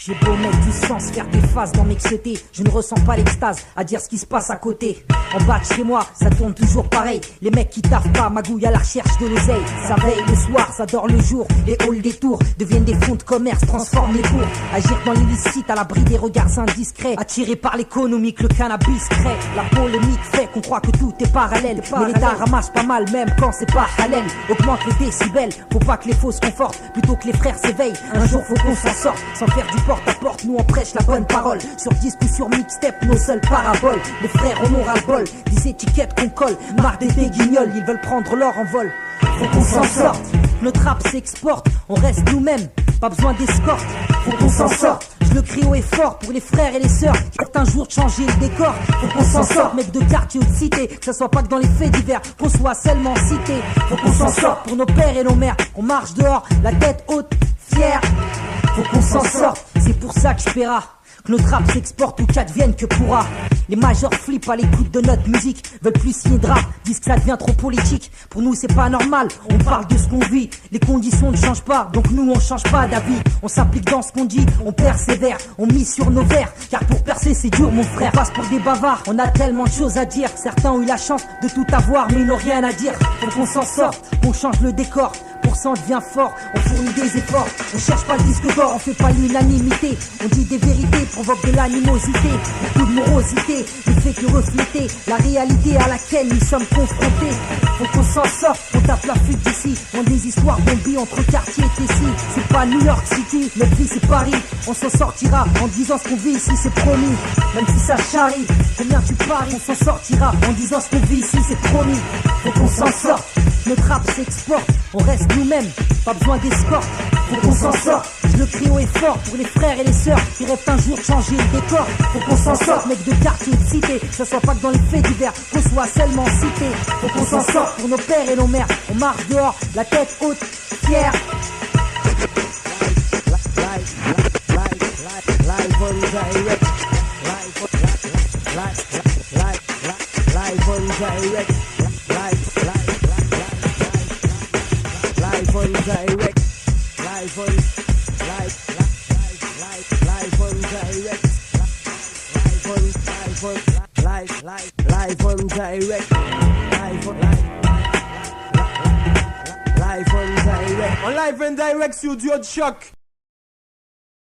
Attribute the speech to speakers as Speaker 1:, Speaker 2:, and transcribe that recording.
Speaker 1: J'ai beau mettre du sens, faire des phases dans mes xeutés, je ne ressens pas l'extase à dire ce qui se passe à côté. En bas de chez moi, ça tourne toujours pareil. Les mecs qui taffent pas, magouillent à la recherche de l'oseille. Ça veille le soir, ça dort le jour. Les halls des tours deviennent des fonds de commerce, transforment les cours. Agir dans l'illicite à l'abri des regards indiscrets. Attirés par l'économie que le cannabis crée. La polémique fait qu'on croit que tout est parallèle. Mais l'État ramasse pas mal même quand c'est pas halal. Augmente les décibels, faut pas que les faux se confortent. Plutôt que les frères s'éveillent, un jour faut qu'on s'en sorte. Sans faire du porte-à-porte, nous on prêche la bonne parole. Sur disque ou sur mixtape, nos seules paraboles. Les frères ont moral bol, 10 étiquettes qu'on colle. Marre des guignols, ils veulent prendre l'or en vol. Faut qu'on s'en sorte, notre rap s'exporte. On reste nous-mêmes, pas besoin d'escorte. Faut qu'on s'en sorte, je le crie haut et fort pour les frères et les sœurs qui portent un jour de changer le décor. Faut qu'on s'en sorte, mec de quartier ou de cité, que ça soit pas que dans les faits divers, qu'on soit seulement cité. Faut qu'on s'en sorte pour nos pères et nos mères, qu'on marche dehors, la tête haute, fière. Faut qu'on s'en sorte, c'est pour ça que je paiera. Que notre rap s'exporte ou qu'advienne que pourra. Les majors flippent à l'écoute de notre musique, veulent plus signer de rap, disent que ça devient trop politique. Pour nous c'est pas normal, on parle de ce qu'on vit. Les conditions ne changent pas, donc nous on change pas d'avis. On s'applique dans ce qu'on dit, on persévère, on mise sur nos vers. Car pour percer c'est dur mon frère, on passe pour des bavards. On a tellement de choses à dire, certains ont eu la chance de tout avoir mais ils n'ont rien à dire. Faut qu'on s'en sorte, qu'on change le décor. Pour ça on devient fort, on fournit des efforts. On cherche pas le disque d'or, on fait pas l'unanimité. On dit des vérités, provoque de l'animosité, beaucoup de morosité, ne fait que refléter la réalité à laquelle nous sommes confrontés. Faut qu'on s'en sorte, on tape la fuite d'ici. On des histoires bombées entre quartiers et ici. C'est pas New York City, notre vie c'est Paris. On s'en sortira en disant ce qu'on vit ici, c'est promis. Même si ça charrie, combien tu paries, on s'en sortira en disant ce qu'on vit ici, c'est promis. Faut qu'on s'en sorte, notre rap s'exporte, on reste nous-mêmes, pas besoin d'escorte. Faut qu'on s'en sorte, je le crie haut et fort pour les frères et les sœurs qui rêvent un jour de changer le décor. Faut qu'on s'en sorte, mec de quartier et de cité, que ce soit pas que dans les faits divers, qu'on soit seulement cité. Faut qu'on s'en sorte pour nos pères et nos mères, on marche dehors, la tête haute, fière.
Speaker 2: Live on direct, live on direct, live on direct, live on direct, live on direct, live on direct, on live and direct sur Duo de Choc.